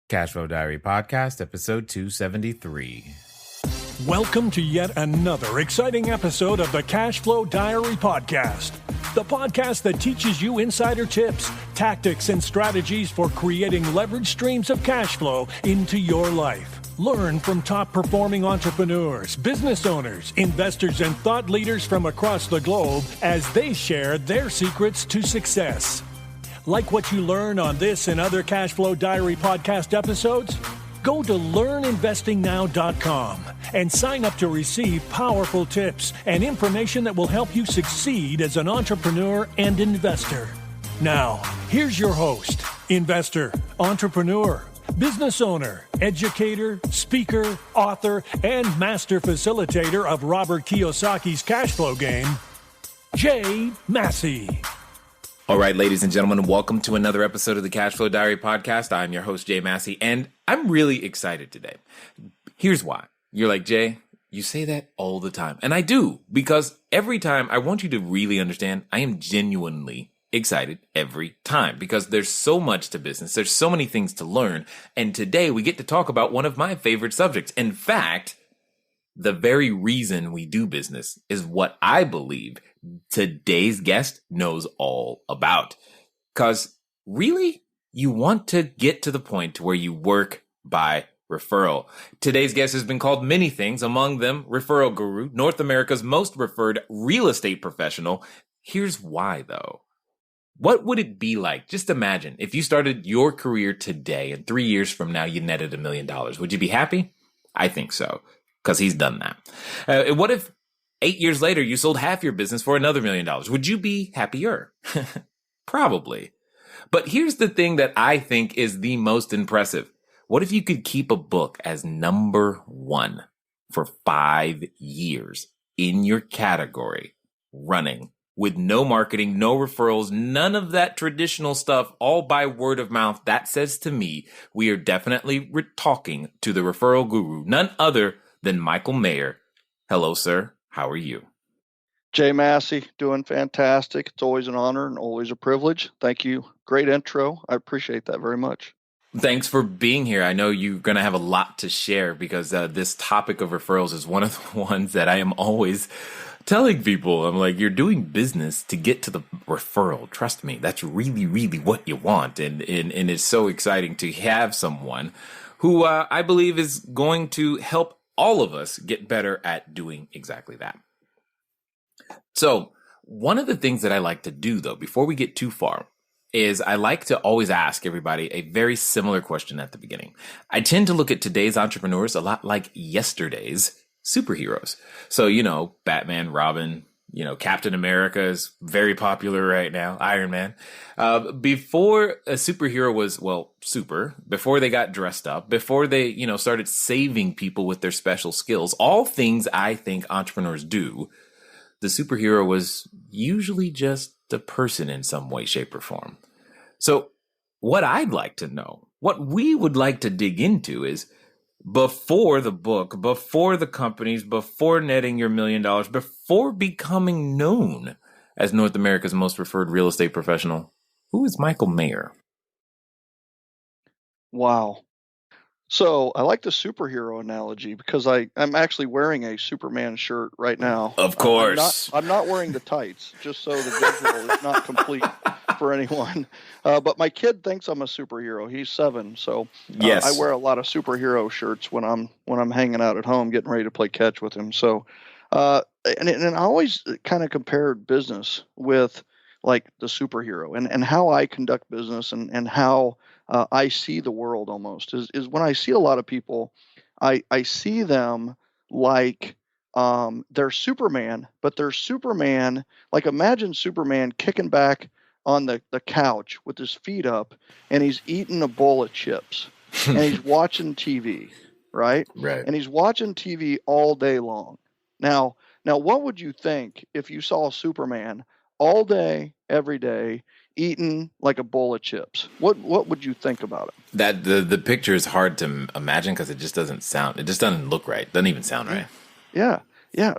Cashflow Diary Podcast, episode 273. Welcome to yet another exciting episode of the Cashflow Diary Podcast, the podcast that teaches you insider tips, tactics, and strategies for creating leverage streams of cash flow into your life. Learn from top-performing entrepreneurs, business owners, investors, and thought leaders from across the globe as they share their secrets to success. Like what you learn on this and other Cashflow Diary podcast episodes? Go to learninvestingnow.com and sign up to receive powerful tips and information that will help you succeed as an entrepreneur and investor. Now, here's your host, investor, entrepreneur, business owner, educator, speaker, author, and master facilitator of Robert Kiyosaki's cash flow game, Jay Massey. All right, ladies and gentlemen, welcome to another episode of the Cashflow Diary Podcast. I'm your host, Jay Massey, and I'm really excited today. Here's why. You're like, Jay, you say that all the time. And I do, because every time I want you to really understand, I am genuinely excited every time because there's so much to business. There's so many things to learn. And today we get to talk about one of my favorite subjects. In fact, the very reason we do business is what I believe today's guest knows all about. Because really, you want to get to the point where you work by referral. Today's guest has been called many things, among them referral guru, North America's most referred real estate professional. Here's why, though. What would it be like? Just imagine if you started your career today and 3 years from now, you netted $1 million. Would you be happy? I think so, because he's done that. What if 8 years later, you sold half your business for another $1 million? Would you be happier? Probably. But here's the thing that I think is the most impressive. What if you could keep a book as number one for 5 years in your category, running with no marketing, no referrals, none of that traditional stuff, all by word of mouth? That says to me, we are definitely talking to the referral guru, none other than Michael Maher. Hello, sir. How are you? Jay Massey, doing fantastic. It's always an honor and always a privilege. Thank you. Great intro. I appreciate that very much. Thanks for being here. I know you're going to have a lot to share because this topic of referrals is one of the ones that I am always telling people. I'm like, you're doing business to get to the referral. Trust me, that's really, really what you want. And it's so exciting to have someone who I believe is going to help all of us get better at doing exactly that. So one of the things that I like to do, though, before we get too far, is I like to always ask everybody a very similar question at the beginning. I tend to look at today's entrepreneurs a lot like yesterday's superheroes. So, Batman, Robin, Captain America is very popular right now, Iron Man. Before a superhero was, before they got dressed up, before they, started saving people with their special skills, all things I think entrepreneurs do, the superhero was usually just a person in some way, shape, or form. So what I'd like to know, what we would like to dig into is, before the book, before the companies, before netting your $1 million, before becoming known as North America's most referred real estate professional, who is Michael Maher? Wow. So I like the superhero analogy because I'm actually wearing a Superman shirt right now. Of course. I'm not wearing the tights, just so the visual is not complete for anyone. But my kid thinks I'm a superhero. He's 7, so yes. I wear a lot of superhero shirts when I'm hanging out at home, getting ready to play catch with him. So, and I always kind of compared business with like the superhero and how I conduct business and how I see the world almost is when I see a lot of people, I see them like they're Superman, but they're Superman. Like imagine Superman kicking back on the couch with his feet up and he's eating a bowl of chips and he's watching TV, right? Right. And he's watching TV all day long. Now, what would you think if you saw Superman all day, every day, eating like a bowl of chips? What would you think about it? That the picture is hard to imagine because it just doesn't look right. Doesn't even sound right. Yeah.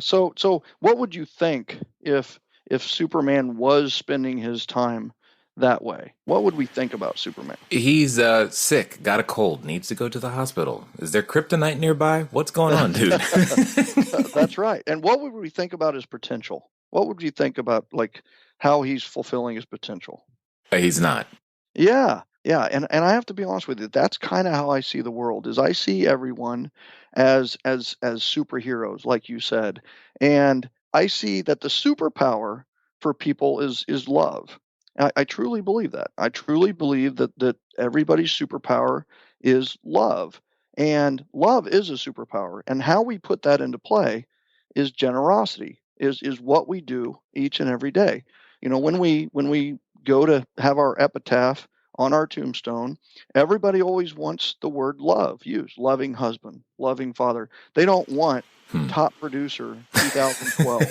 So what would you think if Superman was spending his time that way? What would we think about Superman? He's sick, got a cold, needs to go to the hospital. Is there kryptonite nearby? What's going on, dude? That's right. And what would we think about his potential? What would you think about like how he's fulfilling his potential? He's not. Yeah, yeah, and I have to be honest with you. That's kind of how I see the world. Is I see everyone as superheroes, like you said, and I see that the superpower for people is love. I truly believe that. I truly believe that everybody's superpower is love, and love is a superpower. And how we put that into play is generosity. Is what we do each and every day. When we go to have our epitaph on our tombstone, everybody always wants the word love used. Loving husband, loving father. They don't want top producer 2012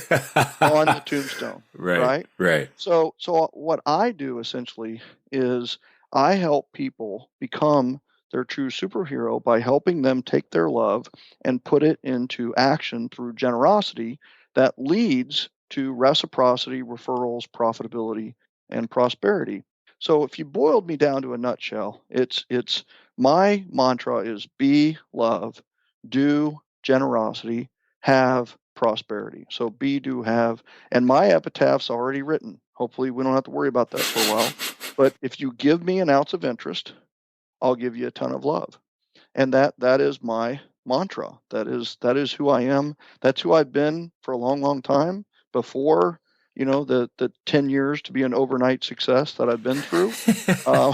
on the tombstone. Right, right. So what I do essentially is I help people become their true superhero by helping them take their love and put it into action through generosity that leads to reciprocity, referrals, profitability, and prosperity. So if you boiled me down to a nutshell, it's my mantra is be love, do generosity, have prosperity. So be, do, have, and my epitaph's already written. Hopefully we don't have to worry about that for a while. But if you give me an ounce of interest, I'll give you a ton of love. And that is my mantra. That is who I am. That's who I've been for a long, long time before the 10 years to be an overnight success that I've been through. So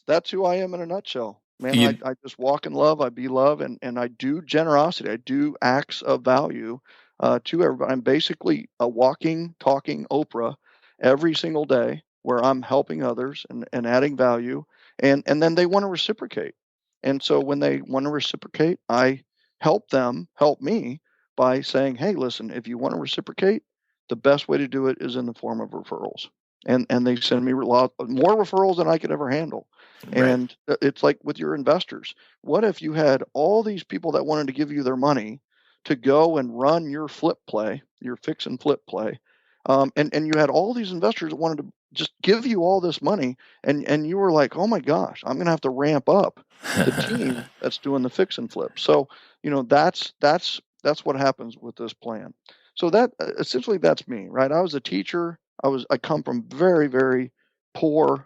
that's who I am in a nutshell. Man, I just walk in love, I be love, and I do generosity. I do acts of value to everybody. I'm basically a walking, talking Oprah every single day where I'm helping others and adding value, and then they want to reciprocate. And so when they want to reciprocate, I help them help me by saying, hey, listen, if you want to reciprocate, the best way to do it is in the form of referrals. And they send me a lot more referrals than I could ever handle. Right. And it's like with your investors. What if you had all these people that wanted to give you their money to go and run your flip play, your fix and flip play, and you had all these investors that wanted to just give you all this money, and you were like, oh my gosh, I'm going to have to ramp up the team that's doing the fix and flip. So that's what happens with this plan. So that essentially that's me, right? I was a teacher. I come from very, very poor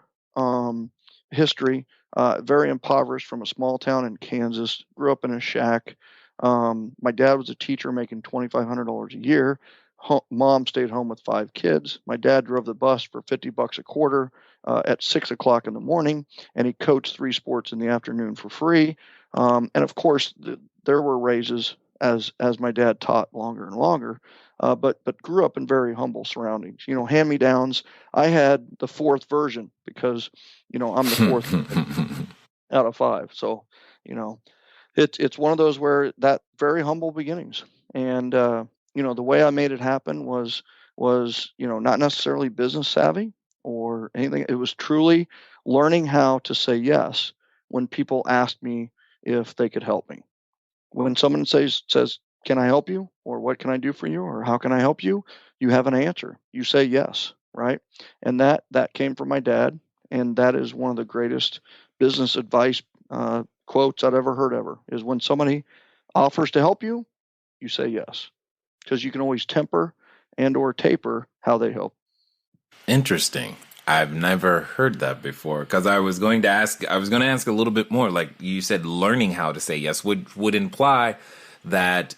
history, very impoverished from a small town in Kansas. Grew up in a shack. My dad was a teacher making $2,500 a year. Mom stayed home with 5 kids. My dad drove the bus for $50 a quarter at 6 o'clock in the morning, and he coached 3 sports in the afternoon for free. And of course, there were raises as my dad taught longer and longer, but grew up in very humble surroundings. Hand-me-downs. I had the 4th version because I'm the 4th out of 5. So it's one of those where that very humble beginnings, and the way I made it happen was not necessarily business savvy or anything. It was truly learning how to say yes when people asked me if they could help me. When someone says, can I help you? Or what can I do for you? Or how can I help you? You have an answer. You say yes, right? And that came from my dad. And that is one of the greatest business advice quotes I've ever heard ever, is when somebody offers to help you, you say yes. Because you can always temper and or taper how they help. Interesting. I've never heard that before, because I was going to ask a little bit more. Like you said, learning how to say yes would imply that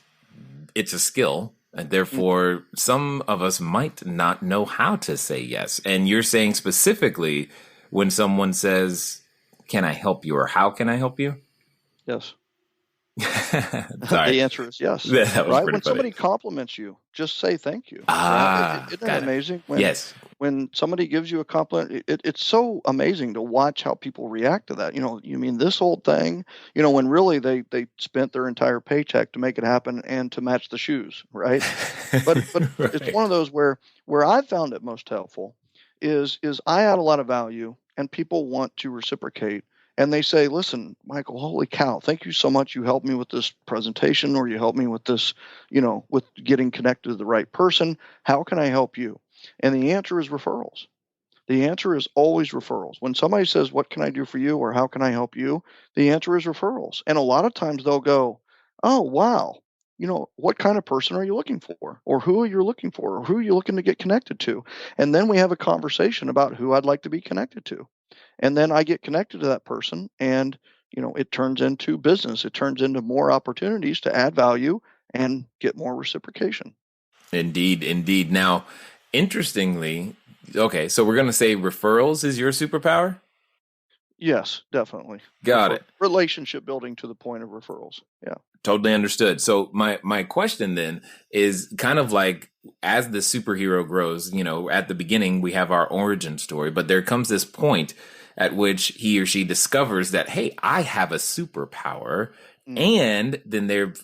it's a skill, and therefore some of us might not know how to say yes. And you're saying specifically when someone says, can I help you, or how can I help you? Yes. The answer is yes. Right? When somebody compliments you, just say thank you. Isn't that amazing? Yes. When somebody gives you a compliment, it's so amazing to watch how people react to that. You mean this old thing? When really they spent their entire paycheck to make it happen and to match the shoes, right? But Right. It's one of those where I found it most helpful is I add a lot of value and people want to reciprocate. And they say, listen, Michael, holy cow, thank you so much. You helped me with this presentation, or you helped me with this, with getting connected to the right person. How can I help you? And the answer is referrals. The answer is always referrals. When somebody says, what can I do for you, or how can I help you? The answer is referrals. And a lot of times they'll go, oh, wow, what kind of person are you looking for? Or who are you looking for? Or who are you looking to get connected to? And then we have a conversation about who I'd like to be connected to. And then I get connected to that person, and it turns into business. It turns into more opportunities to add value and get more reciprocation. Indeed, indeed. Now, interestingly, okay, so we're going to say referrals is your superpower? Yes, definitely. Got it. Relationship building to the point of referrals. Yeah. Totally understood. So my question then is kind of like, as the superhero grows, at the beginning we have our origin story, but there comes this point at which he or she discovers that, hey, I have a superpower, and then they're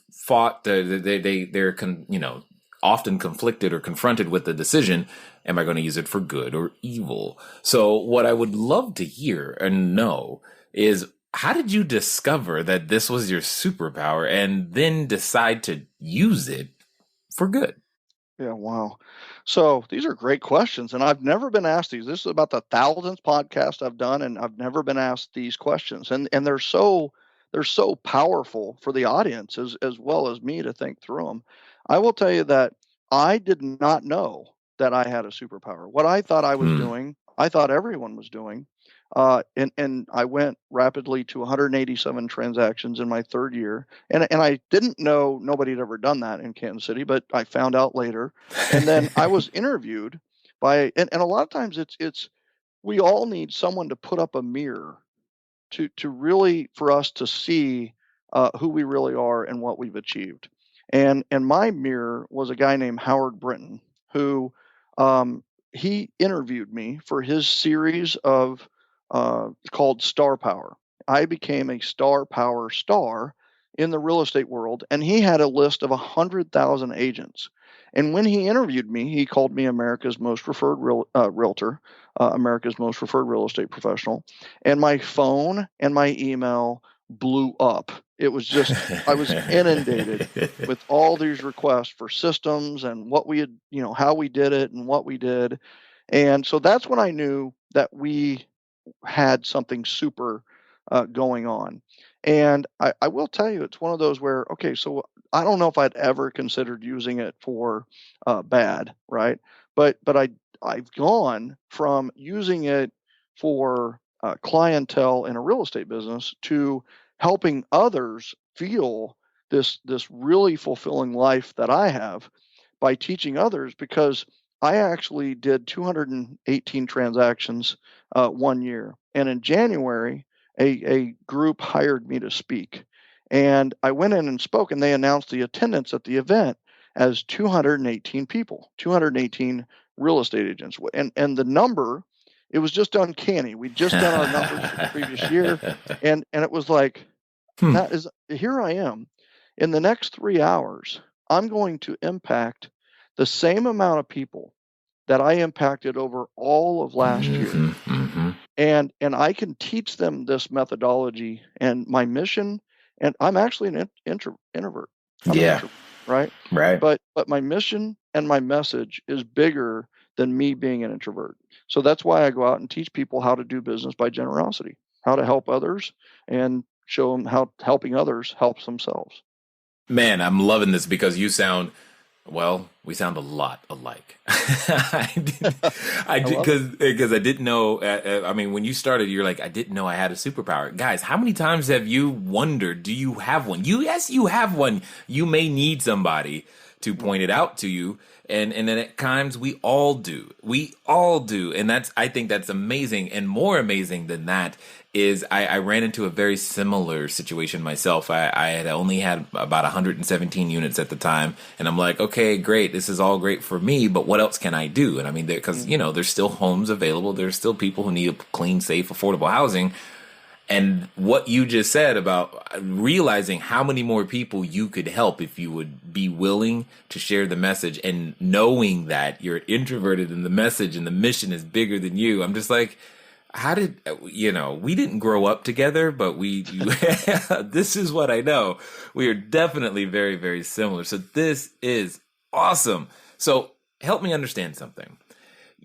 often conflicted or confronted with the decision, am I going to use it for good or evil? So what I would love to hear and know is, how did you discover that this was your superpower and then decide to use it for good? Yeah, wow. So these are great questions, and I've never been asked these. This is about the 1,000th podcast I've done, and I've never been asked these questions. And they're so powerful for the audience as well as me to think through them. I will tell you that I did not know that I had a superpower. What I thought I was doing, I thought everyone was doing. And I went rapidly to 187 transactions in my third year. And I didn't know, nobody had ever done that in Kansas City, but I found out later. And then I was interviewed by, and a lot of times it's, we all need someone to put up a mirror to really, for us to see who we really are and what we've achieved. And my mirror was a guy named Howard Brinton, who he interviewed me for his series of called Star Power. I became a Star Power star in the real estate world, and he had a list of 100,000 agents. And when he interviewed me, he called me America's most referred realtor, America's most referred real estate professional. And my phone and my email blew up. It was just, I was inundated with all these requests for systems and what we had, how we did it and what we did. And so that's when I knew that we had something super going on. And I will tell you, it's one of those where, okay, so I don't know if I'd ever considered using it for bad, right? But I've gone from using it for clientele in a real estate business to helping others feel this really fulfilling life that I have by teaching others, because I actually did 218 transactions 1 year. And in January, a group hired me to speak. And I went in and spoke, and they announced the attendance at the event as 218 people, 218 real estate agents. And the number, it was just uncanny. We'd just done our numbers for the previous year. And it was like, that is, here I am. In the next 3 hours, I'm going to impact the same amount of people that I impacted over all of last year. And I can teach them this methodology and my mission. And I'm actually an introvert. I'm an introvert, right? Right. But my mission and my message is bigger than me being an introvert. So that's why I go out and teach people how to do business by generosity, how to help others, and show them how helping others helps themselves. Man, I'm loving this, because you sound, well, we sound a lot alike. I did, because I didn't know. I mean, when you started, you're like, I didn't know I had a superpower. Guys, how many times have you wondered, do you have one? Yes, you have one. You may need somebody to point it out to you. And then at times we all do. We all do. And I think that's amazing. And more amazing than that is I ran into a very similar situation myself. I had only had about 117 units at the time. And I'm like, okay, great. This is all great for me, but what else can I do? And I mean, because, there's still homes available. There's still people who need clean, safe, affordable housing. And what you just said about realizing how many more people you could help if you would be willing to share the message, and knowing that you're introverted and the message and the mission is bigger than you. I'm just like, how did, we didn't grow up together, but this is what I know. We are definitely very, very similar. So this is awesome. So help me understand something.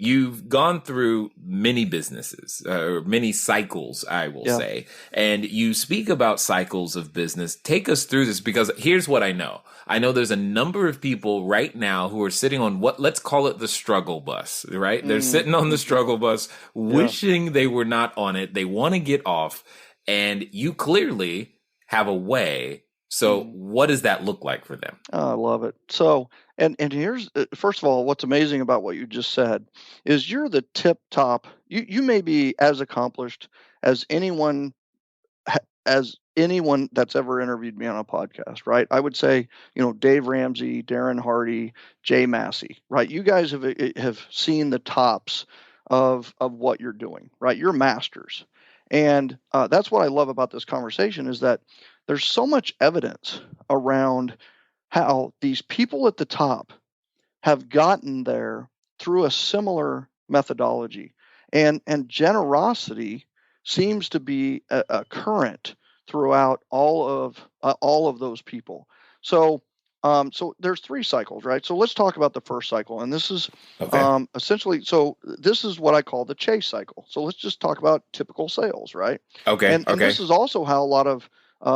you've gone through many businesses, or many cycles, I will say, and you speak about cycles of business. Take us through this, because here's what I know. I know there's a number of people right now who are sitting on let's call it the struggle bus, right? They're sitting on the struggle bus, wishing they were not on it. They want to get off, and you clearly have a way. So what does that look like for them? Oh, I love it. So, and here's, first of all, what's amazing about what you just said is you're the tip top. You may be as accomplished as anyone that's ever interviewed me on a podcast, right? I would say, Dave Ramsey, Darren Hardy, Jay Massey, right? You guys have seen the tops of what you're doing, right? You're masters. And that's what I love about this conversation, is that there's so much evidence around how these people at the top have gotten there through a similar methodology. And generosity seems to be a current throughout all of those people. So there's 3 cycles, right? So let's talk about the first cycle, and this is essentially. So this is what I call the chase cycle. So let's just talk about typical sales, right? Okay. And this is also how a lot of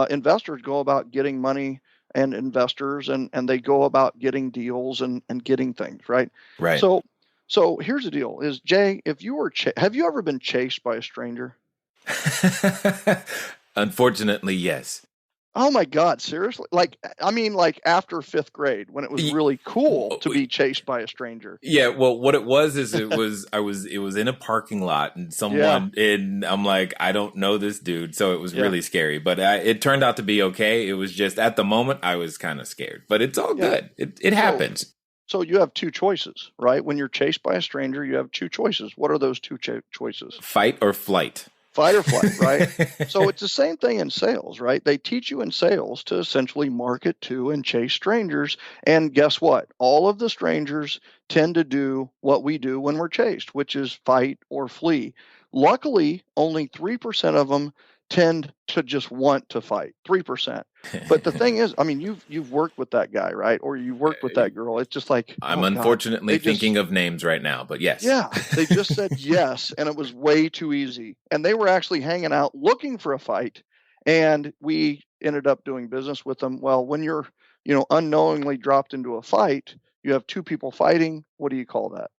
investors go about getting money, and investors, and they go about getting deals and getting things, right? Right. So here's the deal: is Jay, if you were have you ever been chased by a stranger? Unfortunately, yes. Oh my God, seriously? Like after 5th grade, when it was really cool to be chased by a stranger. Yeah, well, what it was is it was in a parking lot, and I'm like, I don't know this dude, so it was really scary. But it turned out to be okay. It was just at the moment I was kind of scared, but it's all good. It happens. So you have 2 choices, right? When you're chased by a stranger, you have 2 choices. What are those 2 choices? Fight or flight. Fight or flight, right? So it's the same thing in sales, right? They teach you in sales to essentially market to and chase strangers. And guess what? All of the strangers tend to do what we do when we're chased, which is fight or flee. Luckily, only 3% of them tend to just want to fight. 3%. But the thing is, I mean, you've worked with that guy, right? Or you've worked with that girl. It's just like, I'm unfortunately thinking of names right now, but yes. Yeah, they just said yes, and it was way too easy. And they were actually hanging out looking for a fight, and we ended up doing business with them. Well, when you're, unknowingly dropped into a fight, you have 2 people fighting. What do you call that?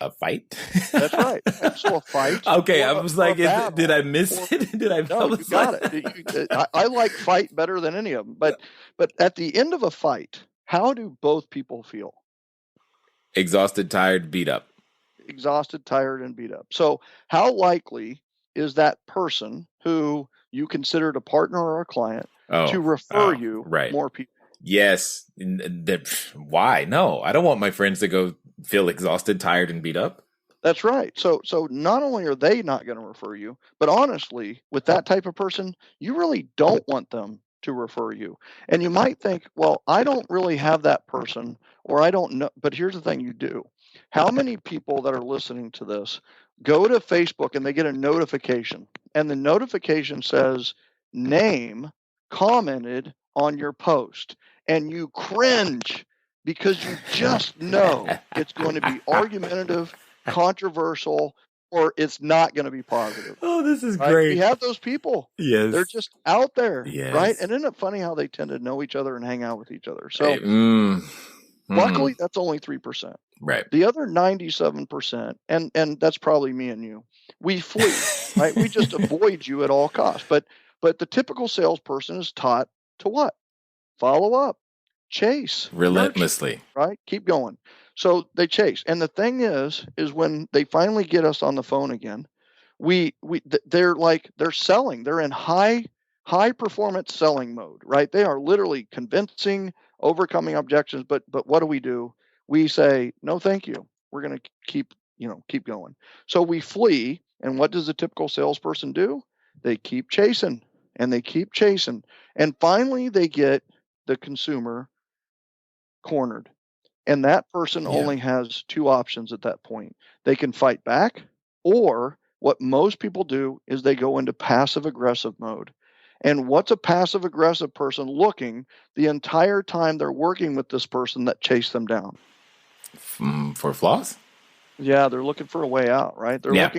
A fight? That's right. So a fight. Okay, I was like, did I miss it? Did I? No, you got it. I like fight better than any of them. But at the end of a fight, how do both people feel? Exhausted, tired, beat up. Exhausted, tired, and beat up. So how likely is that person who you considered a partner or a client to refer you more people? Yes. Why? No, I don't want my friends to go feel exhausted, tired, and beat up. That's right. So not only are they not going to refer you, but honestly, with that type of person, you really don't want them to refer you. And you might think, well, I don't really have that person, or I don't know. But here's the thing you do. How many people that are listening to this go to Facebook and they get a notification, and the notification says, name commented on your post, and you cringe because you just know it's going to be argumentative, controversial, or it's not going to be positive. Oh, this is right? great. We have those people. Yes. They're just out there, yes. right? And isn't it funny how they tend to know each other and hang out with each other? So luckily, that's only 3%. Right. The other 97%, and that's probably me and you, we flee, right? We just avoid you at all costs. But the typical salesperson is taught to what? Follow up. Chase relentlessly, right? Keep going. So they chase. And the thing is when they finally get us on the phone again, they're selling. They're in high performance selling mode, right? They are literally convincing, overcoming objections. But what do? We say, no, thank you. We're going to keep going. So we flee. And what does a typical salesperson do? They keep chasing and they keep chasing. And finally they get the consumer cornered, and that person only has 2 options at that point. They can fight back, or what most people do is they go into passive aggressive mode, And what's a passive aggressive person looking the entire time they're working with this person that chased them down? For flaws? Yeah, they're looking for a way out, right? They're Yeah.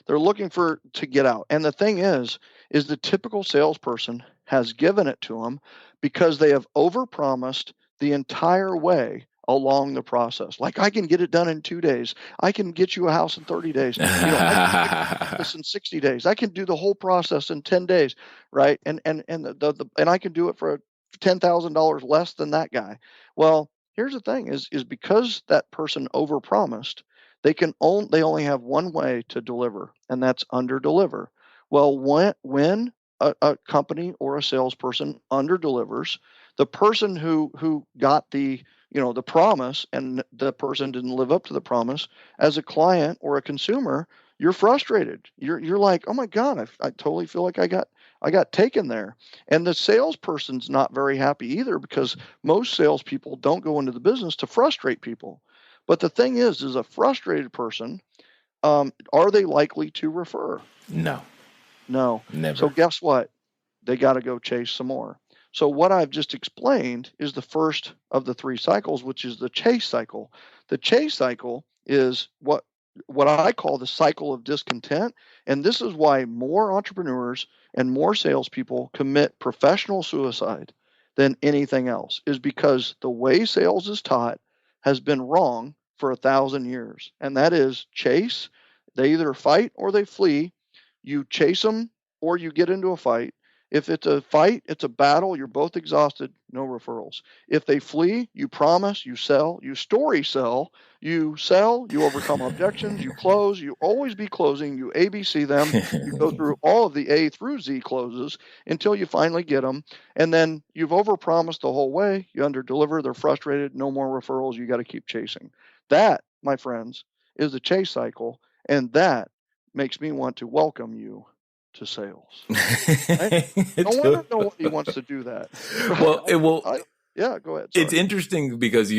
looking for to get out. And the thing is the typical salesperson has given it to them because they have overpromised the entire way along the process. Like, I can get it done in 2 days. I can get you a house in 30 days. I can do this in 60 days. I can do the whole process in 10 days, right? And I can do it for $10,000 less than that guy. Well, here's the thing is because that person overpromised, they only have one way to deliver, and that's under deliver. Well, when a company or a salesperson under delivers, the person who got the the promise and the person didn't live up to the promise, as a client or a consumer, you're frustrated. You're like, oh my God, I totally feel like I got taken there. And the salesperson's not very happy either, because most salespeople don't go into the business to frustrate people. But the thing is a frustrated person, are they likely to refer? No. No. Never. So guess what? They got to go chase some more. So what I've just explained is the first of the 3 cycles, which is the chase cycle. The chase cycle is what I call the cycle of discontent. And this is why more entrepreneurs and more salespeople commit professional suicide than anything else, is because the way sales is taught has been wrong for 1,000 years. And that is chase. They either fight or they flee. You chase them or you get into a fight. If it's a fight, it's a battle, you're both exhausted, no referrals. If they flee, you promise, you sell, you story sell, you overcome objections, you close, you always be closing, you ABC them, you go through all of the A through Z closes until you finally get them. And then you've overpromised the whole way, you underdeliver, they're frustrated, no more referrals, you got to keep chasing. That, my friends, is the chase cycle, and that makes me want to welcome you to sales. Right? No one nobody wants to do that. Well, yeah, go ahead. Sorry. It's interesting because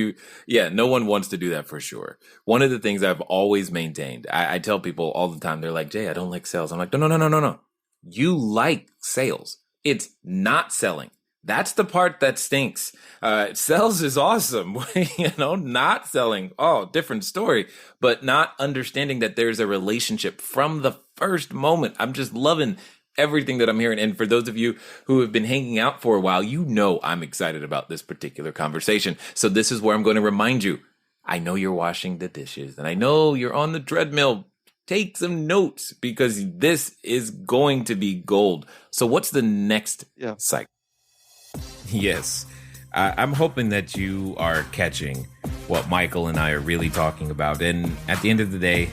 no one wants to do that for sure. One of the things I've always maintained, I tell people all the time, they're like, Jay, I don't like sales. I'm like, no. You like sales. It's not selling. That's the part that stinks. Sales is awesome. Not selling. Oh, different story. But not understanding that there's a relationship from the first moment. I'm just loving everything that I'm hearing. And for those of you who have been hanging out for a while, I'm excited about this particular conversation. So this is where I'm going to remind you. I know you're washing the dishes and I know you're on the treadmill. Take some notes because this is going to be gold. So what's the next cycle? Yes, I'm hoping that you are catching what Michael and I are really talking about. And at the end of the day,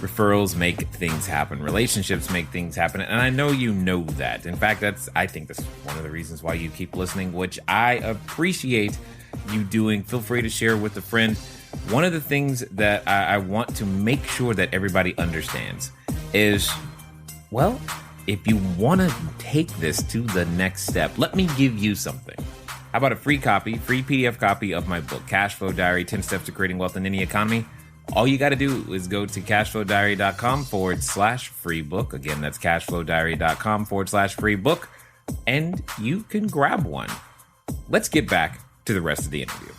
referrals make things happen. Relationships make things happen. And I know you know that. In fact, I think that's one of the reasons why you keep listening, which I appreciate you doing. Feel free to share with a friend. One of the things that I want to make sure that everybody understands is, well, if you want to take this to the next step, let me give you something. How about a free PDF copy of my book, Cashflow Diary, 10 Steps to Creating Wealth in Any Economy? All you got to do is go to cashflowdiary.com/free book. Again, that's cashflowdiary.com/free book. And you can grab one. Let's get back to the rest of the interview.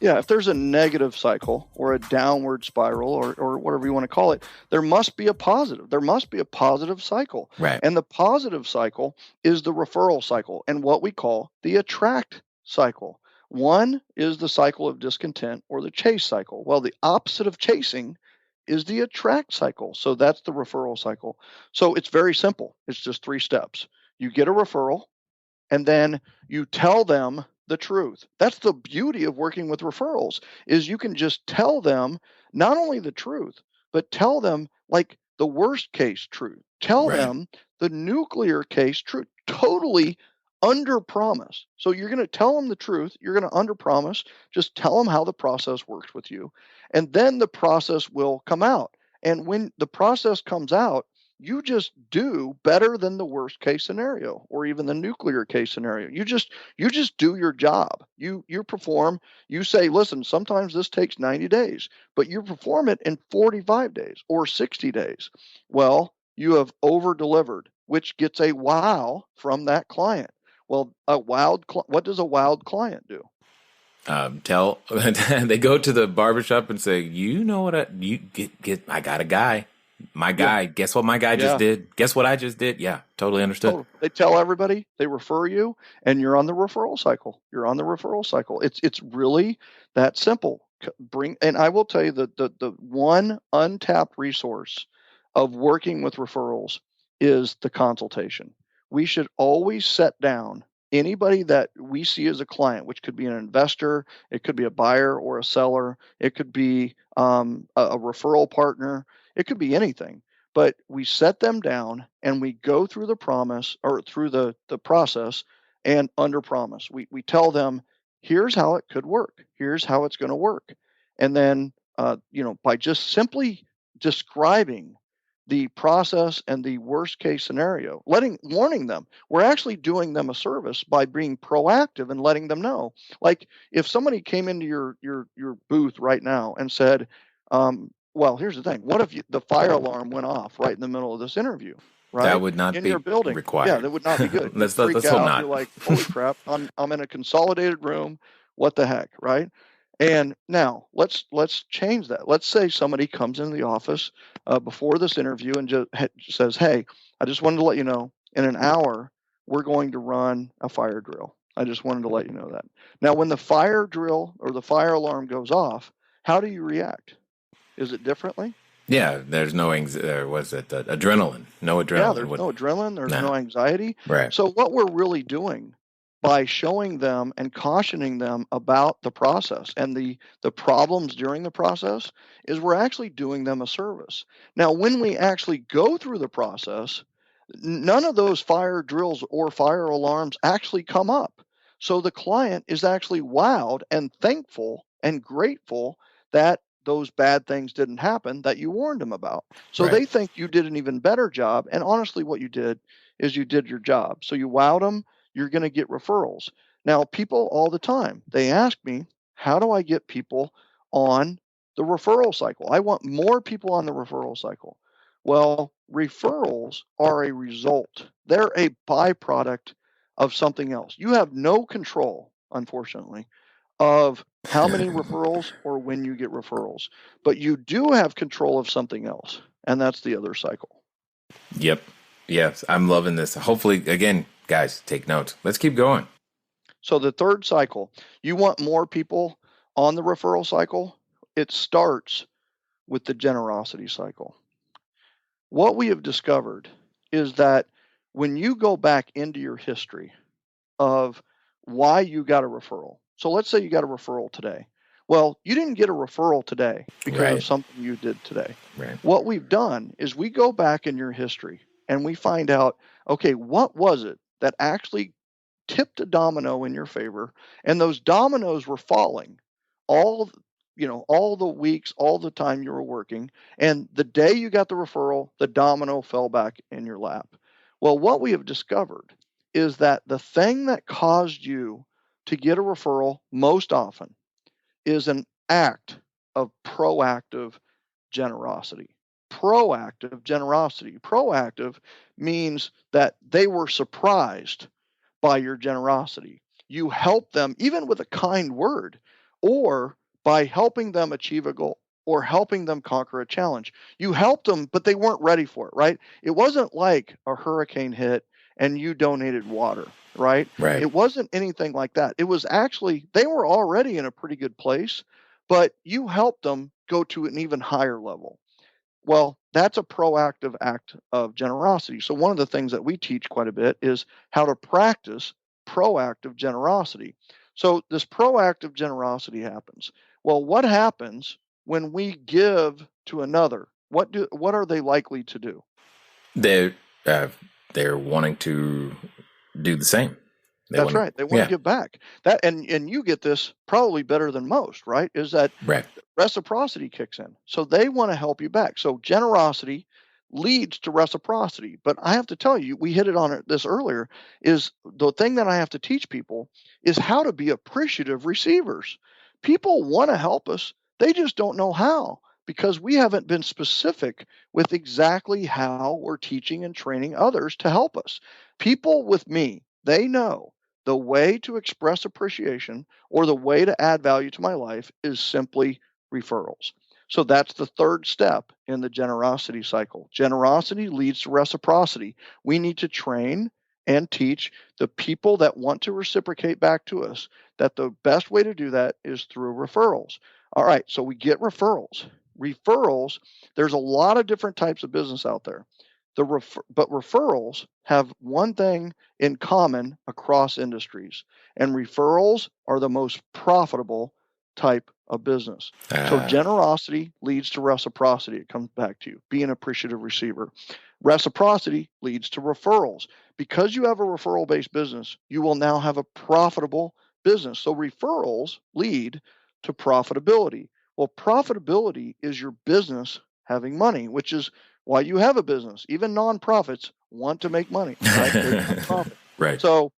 Yeah, if there's a negative cycle or a downward spiral or whatever you want to call it, there must be a positive. There must be a positive cycle. Right. And the positive cycle is the referral cycle and what we call the attract cycle. One is the cycle of discontent or the chase cycle. Well, the opposite of chasing is the attract cycle. So that's the referral cycle. So it's very simple. It's just 3 steps. You get a referral and then you tell them the truth. That's the beauty of working with referrals, is you can just tell them not only the truth, but tell them like the worst case truth. Tell them the nuclear case truth. Totally under promise. So you're going to tell them the truth. You're going to under promise. Just tell them how the process works with you. And then the process will come out. And when the process comes out, you just do better than the worst case scenario or even the nuclear case scenario. You just do your job. You perform. You say, listen, sometimes this takes 90 days, but you perform it in 45 days or 60 days. Well, you have over delivered. which gets a wow from that client. Well, what does a wowed client do? They go to the barbershop and say, you know what, I got a guy. My guy, Yeah. guess what my guy just did? Guess what I just did? Yeah, totally understood. Oh, they tell everybody, they refer you, and you're on the referral cycle. You're on the referral cycle. It's really that simple. And I will tell you that the one untapped resource of working with referrals is the consultation. We should always set down anybody that we see as a client, which could be an investor, it could be a buyer or a seller, it could be a referral partner, it could be anything. But we set them down and we go through the promise or through the process and under promise. We tell them, here's how it could work. Here's how it's going to work. And then, by just simply describing the process and the worst case scenario, warning them, we're actually doing them a service by being proactive and letting them know. Like if somebody came into your booth right now and said, well, here's the thing. What if the fire alarm went off right in the middle of this interview, right? That would not in be your building. required. Yeah, that would not be good. let's Freak hope out. not. You're like, holy crap, I'm in a consolidated room. What the heck, right? And now let's change that. Let's say somebody comes into the office before this interview and just says, hey, I just wanted to let you know, in an hour, we're going to run a fire drill. I just wanted to let you know that. Now, when the fire drill or the fire alarm goes off, how do you react? Is it differently? Yeah, there's no adrenaline? No adrenaline. Yeah, there's no adrenaline. There's no anxiety. Right. So what we're really doing by showing them and cautioning them about the process and the problems during the process is we're actually doing them a service. Now, when we actually go through the process, none of those fire drills or fire alarms actually come up. So the client is actually wowed and thankful and grateful that those bad things didn't happen that you warned them about. So they think you did an even better job. And honestly, what you did is you did your job. So you wowed them. You're going to get referrals. Now, people all the time, they ask me, how do I get people on the referral cycle? I want more people on the referral cycle. Well, referrals are a result. They're a byproduct of something else. You have no control, unfortunately, of how many referrals or when you get referrals. But you do have control of something else, and that's the other cycle. Yep. Yes, I'm loving this. Hopefully, again, guys, take notes. Let's keep going. So the third cycle, you want more people on the referral cycle? It starts with the generosity cycle. What we have discovered is that when you go back into your history of why you got a referral. So let's say you got a referral today. Well, you didn't get a referral today because of something you did today. Right. What we've done is we go back in your history and we find out, okay, what was it that actually tipped a domino in your favor? And those dominoes were falling all the weeks, all the time you were working. And the day you got the referral, the domino fell back in your lap. Well, what we have discovered is that the thing that caused you to get a referral most often is an act of proactive generosity. Proactive generosity. Proactive means that they were surprised by your generosity. You help them even with a kind word or by helping them achieve a goal or helping them conquer a challenge. You helped them, but they weren't ready for it, right? It wasn't like a hurricane hit and you donated water, right? Right. It wasn't anything like that. It was actually, they were already in a pretty good place, but you helped them go to an even higher level. Well, that's a proactive act of generosity. So one of the things that we teach quite a bit is how to practice proactive generosity. So this proactive generosity happens. Well, what happens when we give to another? What are they likely to do? They're wanting to do the same. That's right. They want to give back. That and you get this probably better than most, right? Is that reciprocity kicks in. So they want to help you back. So generosity leads to reciprocity. But I have to tell you, we hit it on this earlier, is the thing that I have to teach people is how to be appreciative receivers. People want to help us. They just don't know how. because we haven't been specific with exactly how we're teaching and training others to help us. People with me, they know the way to express appreciation or the way to add value to my life is simply referrals. So that's the third step in the generosity cycle. Generosity leads to reciprocity. We need to train and teach the people that want to reciprocate back to us that the best way to do that is through referrals. All right, so we get referrals. Referrals, there's a lot of different types of business out there. But referrals have one thing in common across industries, and referrals are the most profitable type of business. So generosity leads to reciprocity. It comes back to you, be an appreciative receiver. Reciprocity leads to referrals. Because you have a referral-based business, you will now have a profitable business. So referrals lead to profitability. Well, profitability is your business having money, which is why you have a business. Even nonprofits want to make money, right? They want profit. Right. So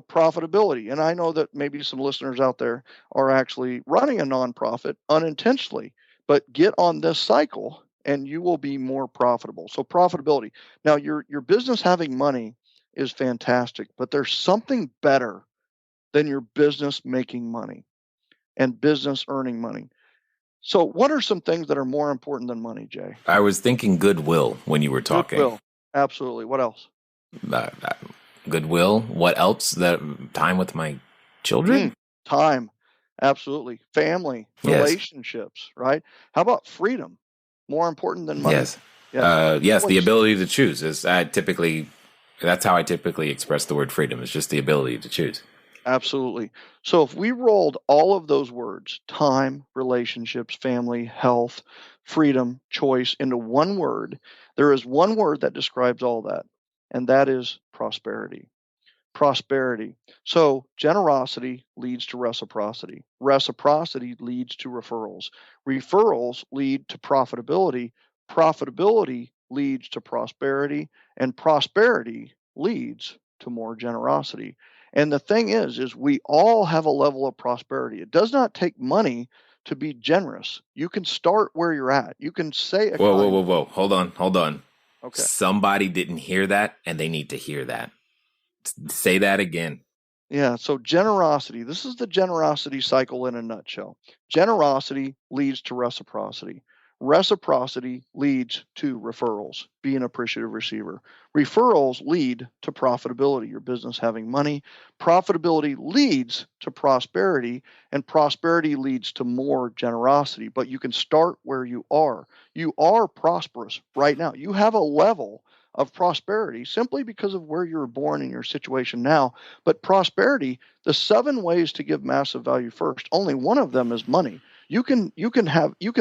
profitability. And I know that maybe some listeners out there are actually running a nonprofit unintentionally, but get on this cycle and you will be more profitable. So profitability. Now your business having money is fantastic, but there's something better than your business making money and business earning money. So what are some things that are more important than money, Jay? I was thinking goodwill when you were talking. Goodwill. Absolutely. What else? Goodwill. What else? Time with my children? Time. Absolutely. Family, relationships, right? How about freedom? More important than money? Yes. Yes, the ability to choose is that's how I typically express the word freedom, is just the ability to choose. Absolutely. So if we rolled all of those words, time, relationships, family, health, freedom, choice, into one word, there is one word that describes all that, and that is prosperity. Prosperity. So generosity leads to reciprocity. Reciprocity leads to referrals. Referrals lead to profitability. Profitability leads to prosperity, and prosperity leads to more generosity. And the thing is we all have a level of prosperity. It does not take money to be generous. You can start where you're at. You can say, whoa. Hold on. Okay. Somebody didn't hear that, and they need to hear that. Say that again. Yeah, so generosity. This is the generosity cycle in a nutshell. Generosity leads to reciprocity. Reciprocity leads to referrals, be an appreciative receiver. Referrals lead to profitability, your business having money. Profitability leads to prosperity, and prosperity leads to more generosity. But you can start where you are. You are prosperous right now. You have a level of prosperity simply because of where you were born and your situation now. But prosperity, the 7 ways to give massive value first, only one of them is money. You can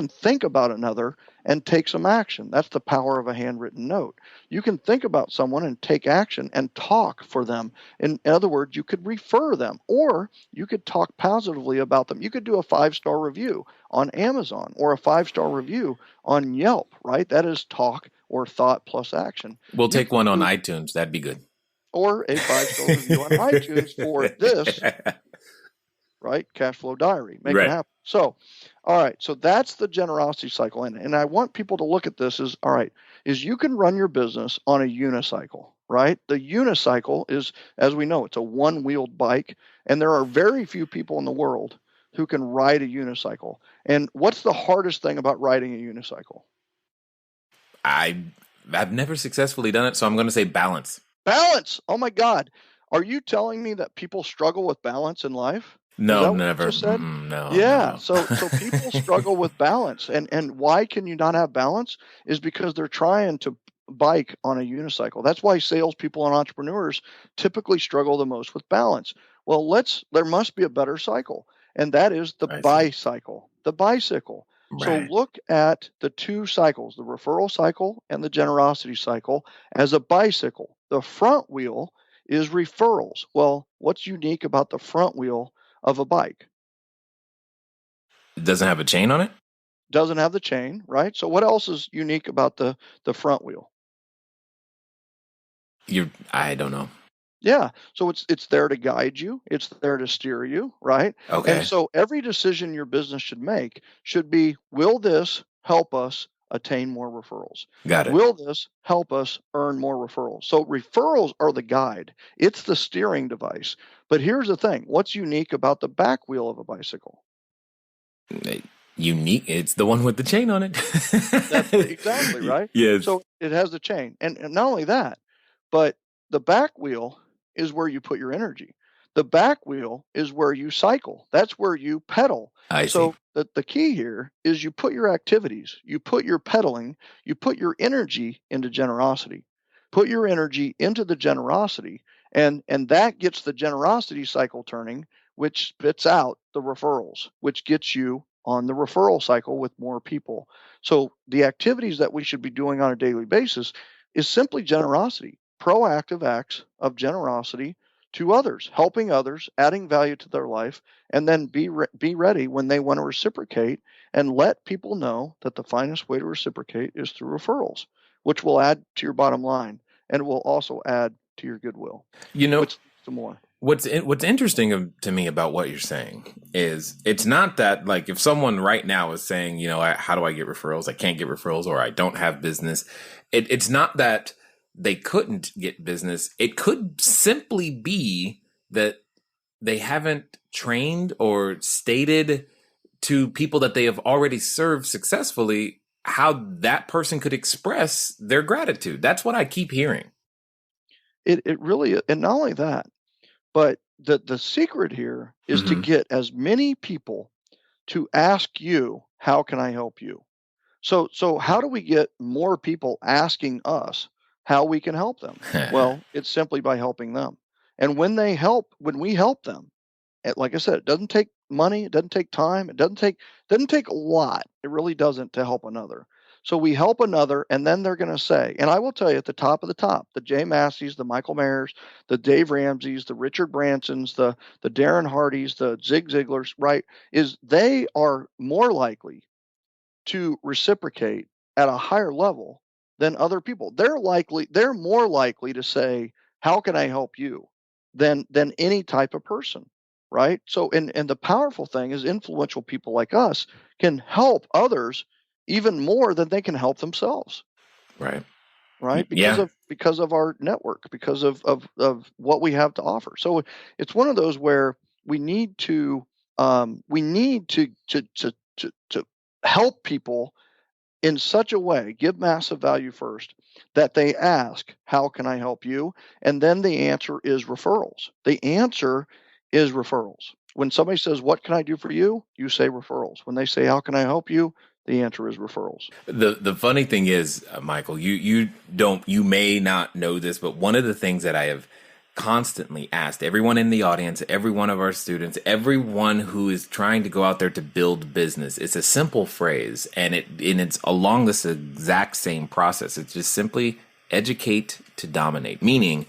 think about another and take some action. That's the power of a handwritten note. You can think about someone and take action and talk for them. In other words, you could refer them, or you could talk positively about them. You could do a 5-star review on Amazon or a 5-star review on Yelp, right? That is talk or thought plus action. We'll take one on iTunes. That'd be good. Or a 5-star review on iTunes for this, right? Cash flow diary. Make it happen. So, all right. So that's the generosity cycle. And I want people to look at this as, all right, is you can run your business on a unicycle, right? The unicycle is, as we know, it's a one-wheeled bike. And there are very few people in the world who can ride a unicycle. And what's the hardest thing about riding a unicycle? I've never successfully done it, so I'm going to say balance. Balance. Oh my God. Are you telling me that people struggle with balance in life? No, never. No. Yeah. So people struggle with balance. And why can you not have balance? Is because they're trying to bike on a unicycle. That's why salespeople and entrepreneurs typically struggle the most with balance. Well, there must be a better cycle, and that is the bicycle. The bicycle. Right. So look at the 2 cycles, the referral cycle and the generosity cycle, as a bicycle. The front wheel is referrals. Well, what's unique about the front wheel of a bike? It doesn't have a chain on it? Doesn't have the chain, right? So what else is unique about the front wheel? I don't know. Yeah. So it's there to guide you. It's there to steer you, right? Okay. And so every decision your business should make should be, will this help us attain more referrals? Got it. Will this help us earn more referrals? So referrals are the guide. It's the steering device. But here's the thing. What's unique about the back wheel of a bicycle? Unique. It's the one with the chain on it. That's exactly right. Yes. So it has the chain. And not only that, but the back wheel is where you put your energy. The back wheel is where you cycle. That's where you pedal. I So see. the key here is you put your activities, you put your pedaling, you put your energy into generosity. Put your energy into the generosity, and that gets the generosity cycle turning, which spits out the referrals, which gets you on the referral cycle with more people. So the activities that we should be doing on a daily basis is simply generosity, proactive acts of generosity to others, helping others, adding value to their life, and then be ready when they want to reciprocate, and let people know that the finest way to reciprocate is through referrals, which will add to your bottom line and will also add to your goodwill. You know, which some more. What's interesting to me about what you're saying is it's not that, like, if someone right now is saying, you know, how do I get referrals? I can't get referrals, or I don't have business. It's not that they couldn't get business. It could simply be that they haven't trained or stated to people that they have already served successfully how that person could express their gratitude. That's what I keep hearing. It really, and not only that, but the secret here is to get as many people to ask you, how can I help you? So how do we get more people asking us how we can help them? Well, it's simply by helping them. And when we help them, like I said, it doesn't take money, it doesn't take time, it doesn't take a lot. It really doesn't, to help another. So we help another, and then they're going to say, and I will tell you at the top of the top, the Jay Masseys, the Michael Mahers, the Dave Ramseys, the Richard Bransons, the Darren Hardys, the Zig Ziglars, right, is they are more likely to reciprocate at a higher level than other people. They're more likely to say, how can I help you, than any type of person, right? So and the powerful thing is, influential people like us can help others even more than they can help themselves. Right. Because of our network, because of what we have to offer. So it's one of those where we need to help people in such a way, give massive value first, that they ask, how can I help you? And then the answer is referrals. The answer is referrals. When somebody says, what can I do for you? You say referrals. When they say, how can I help you? The answer is referrals. The funny thing is, Michael, you may not know this, but one of the things that I have constantly asked everyone in the audience, every one of our students, everyone who is trying to go out there to build business, it's a simple phrase, and it's along this exact same process. It's just simply educate to dominate, meaning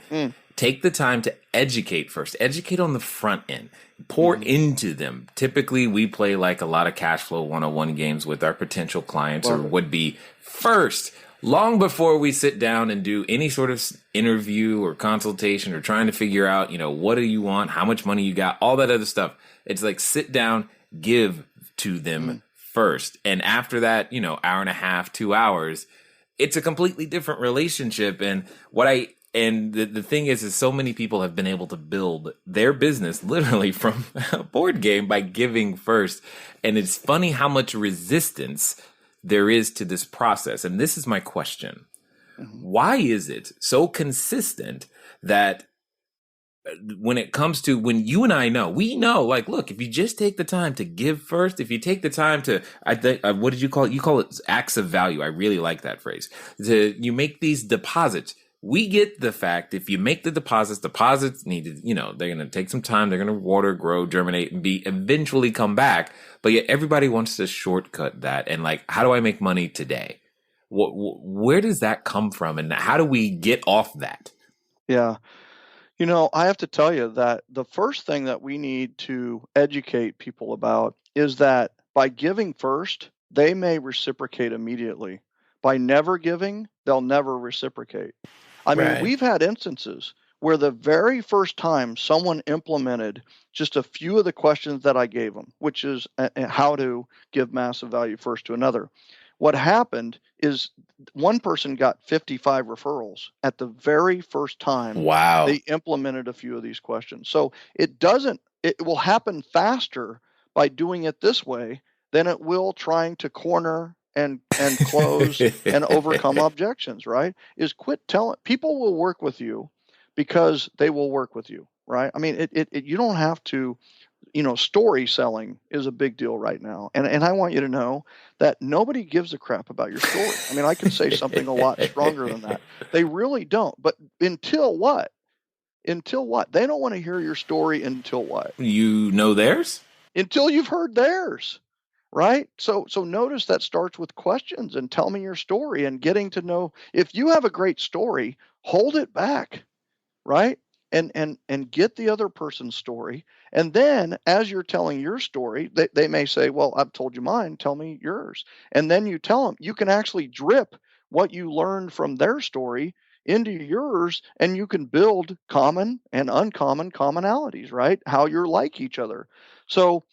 take the time to educate first. Educate on the front end. Pour into them. Typically, we play like a lot of cash flow 101 games with our potential clients or would be first, long before we sit down and do any sort of interview or consultation or trying to figure out, you know, what do you want, how much money you got, all that other stuff. It's like sit down, give to them first. And after that, you know, hour and a half, 2 hours, it's a completely different relationship. And the thing is so many people have been able to build their business literally from a board game by giving first. And it's funny how much resistance there is to this process. And this is my question. Why is it so consistent that when it comes to, when you and I know, we know, like, look, if you just take the time to give first, if you take the time to, I think, what did you call it? You call it acts of value. I really like that phrase. You make these deposits. We get the fact if you make the deposits needed, you know, they're going to take some time. They're going to water, grow, germinate, and eventually come back. But yet everybody wants to shortcut that. And like, how do I make money today? Where does that come from? And how do we get off that? Yeah. You know, I have to tell you that the first thing that we need to educate people about is that by giving first, they may reciprocate immediately. By never giving, they'll never reciprocate. I mean, we've had instances where the very first time someone implemented just a few of the questions that I gave them, which is how to give massive value first to another. What happened is one person got 55 referrals at the very first time Wow. they implemented a few of these questions. So it will happen faster by doing it this way than it will trying to corner and close and overcome objections, right? Is quit telling people will work with you because they will work with you, right? I mean, you don't have to, story selling is a big deal right now. And I want you to know that nobody gives a crap about your story. I mean, I could say something a lot stronger than that. They really don't. But until what? Until what? They don't want to hear your story until what? You know theirs? Until you've heard theirs. Right? So notice that starts with questions and tell me your story and getting to know if you have a great story, hold it back, right? And get the other person's story. And then as you're telling your story, they may say, well, I've told you mine, tell me yours. And then you tell them, you can actually drip what you learned from their story into yours, and you can build common and uncommon commonalities, right? How you're like each other. So,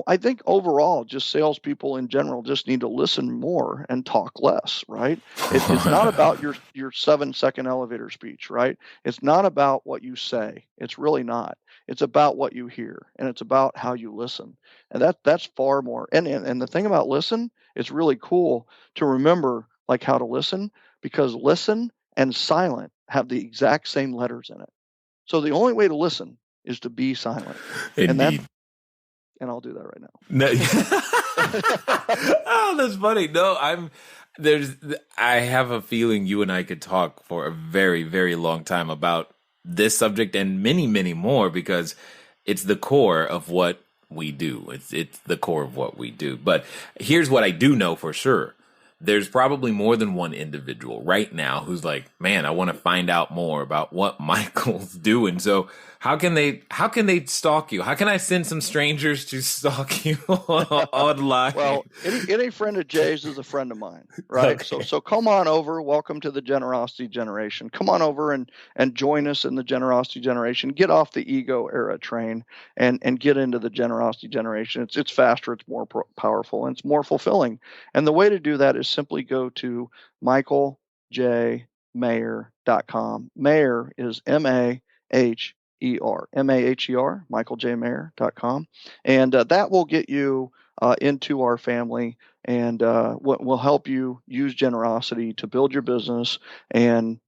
I think overall, just salespeople in general just need to listen more and talk less, right? It's not about your 7-second elevator speech, right? It's not about what you say. It's really not. It's about what you hear, and it's about how you listen. And that's far more. And the thing about listen, it's really cool to remember like how to listen, because listen and silent have the exact same letters in it. So the only way to listen is to be silent. Indeed. And I'll do that right now. No. Oh, that's funny. No, I have a feeling you and I could talk for a very, very long time about this subject and many, many more, because it's the core of what we do. It's the core of what we do. But here's what I do know for sure. There's probably more than one individual right now who's like, man, I want to find out more about what Michael's doing. So how can they stalk you? How can I send some strangers to stalk you online? Well, any friend of Jay's is a friend of mine, right? Okay. So come on over. Welcome to the Generosity Generation. Come on over and join us in the Generosity Generation. Get off the ego era train and get into the Generosity Generation. It's faster, it's more powerful, and it's more fulfilling. And the way to do that is simply go to michaeljmaher.com. Maher is Maher, Maher, michaeljmaher.com. And that will get you into our family, and will help you use generosity to build your business and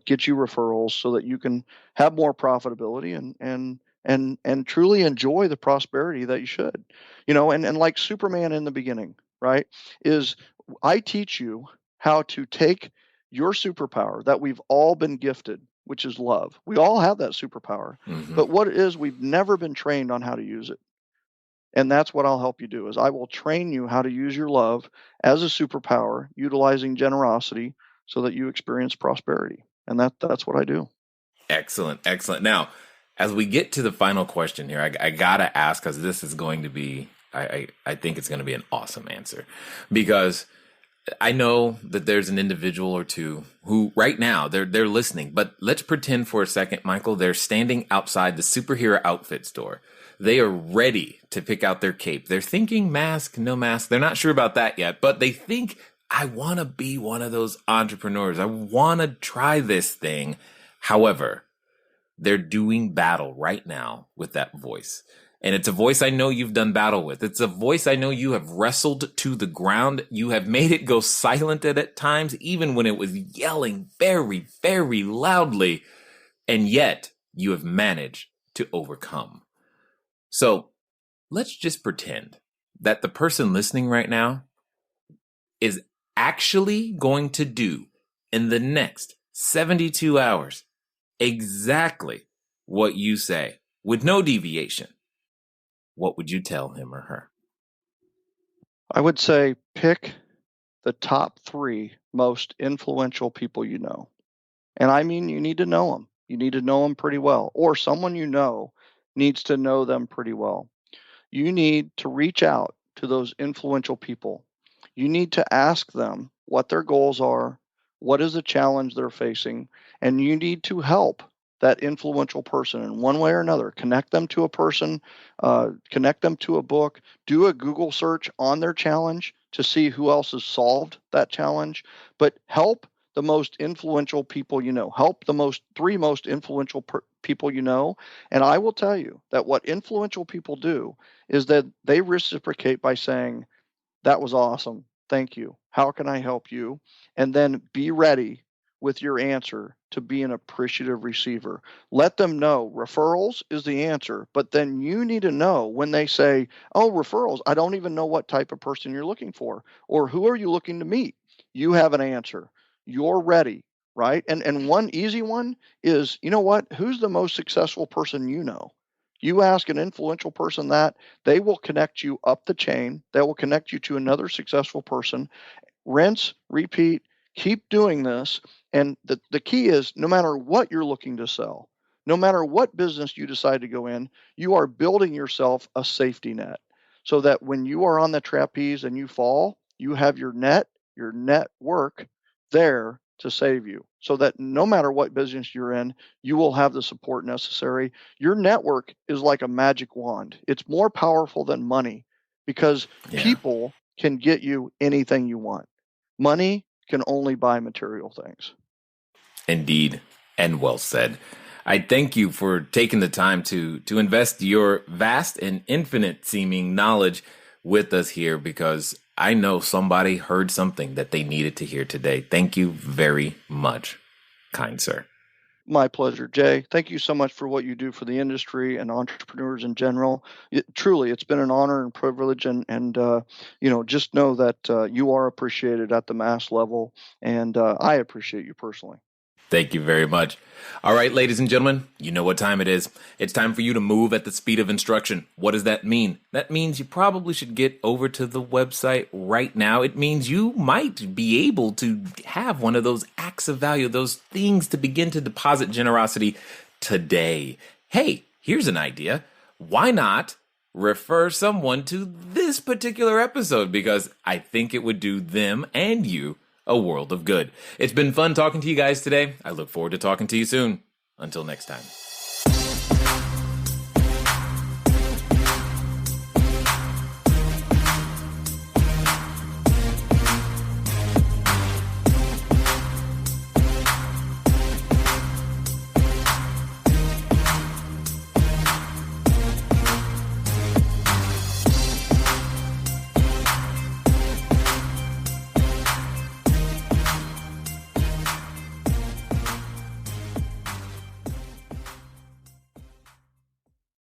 get you referrals so that you can have more profitability and truly enjoy the prosperity that you should. And like Superman in the beginning, right, is I teach you how to take your superpower that we've all been gifted, which is love. We all have that superpower. Mm-hmm. But what it is, we've never been trained on how to use it. And that's what I'll help you do, is I will train you how to use your love as a superpower, utilizing generosity so that you experience prosperity. And that's what I do. Excellent. Excellent. Now, as we get to the final question here, I got to ask, because this is going to be, I think it's going to be an awesome answer, because I know that there's an individual or two who right now they're listening, but let's pretend for a second, Michael, they're standing outside the superhero outfit store. They are ready to pick out their cape. They're thinking mask, no mask. They're not sure about that yet, but they think, I want to be one of those entrepreneurs. I want to try this thing. However, they're doing battle right now with that voice. And it's a voice I know you've done battle with. It's a voice I know you have wrestled to the ground. You have made it go silent at times, even when it was yelling very, very loudly. And yet you have managed to overcome. So let's just pretend that the person listening right now is actually going to do in the next 72 hours exactly what you say with no deviation. What would you tell him or her? I would say pick the top 3 most influential people you know. And I mean, you need to know them. You need to know them pretty well, or someone you know needs to know them pretty well. You need to reach out to those influential people. You need to ask them what their goals are, what is the challenge they're facing, and you need to help that influential person in one way or another. Connect them to a person, connect them to a book, do a Google search on their challenge, to see who else has solved that challenge, but help the most influential people you know. Help the three most influential people you know. And I will tell you that what influential people do is that they reciprocate by saying, that was awesome. Thank you. How can I help you? And then be ready with your answer to be an appreciative receiver. Let them know referrals is the answer, but then you need to know when they say, oh, referrals, I don't even know what type of person you're looking for, or who are you looking to meet? You have an answer. You're ready, right? And one easy one is, you know what? Who's the most successful person you know? You ask an influential person that, they will connect you up the chain. They will connect you to another successful person. Rinse, repeat, keep doing this. And the key is, no matter what you're looking to sell, no matter what business you decide to go in, you are building yourself a safety net so that when you are on the trapeze and you fall, you have your network there to save you, so that no matter what business you're in, you will have the support necessary. Your network is like a magic wand. It's more powerful than money because people can get you anything you want. Money can only buy material things. Indeed, and well said. I thank you for taking the time to invest your vast and infinite seeming knowledge with us here, because I know somebody heard something that they needed to hear today. Thank you very much, kind sir. My pleasure, Jay. Thank you so much for what you do for the industry and entrepreneurs in general. Truly, it's been an honor and privilege, and just know that you are appreciated at the mass level, and I appreciate you personally. Thank you very much. All right, ladies and gentlemen, you know what time it is. It's time for you to move at the speed of instruction. What does that mean? That means you probably should get over to the website right now. It means you might be able to have one of those acts of value, those things to begin to deposit generosity today. Hey, here's an idea. Why not refer someone to this particular episode? Because I think it would do them and you a world of good. It's been fun talking to you guys today. I look forward to talking to you soon. Until next time.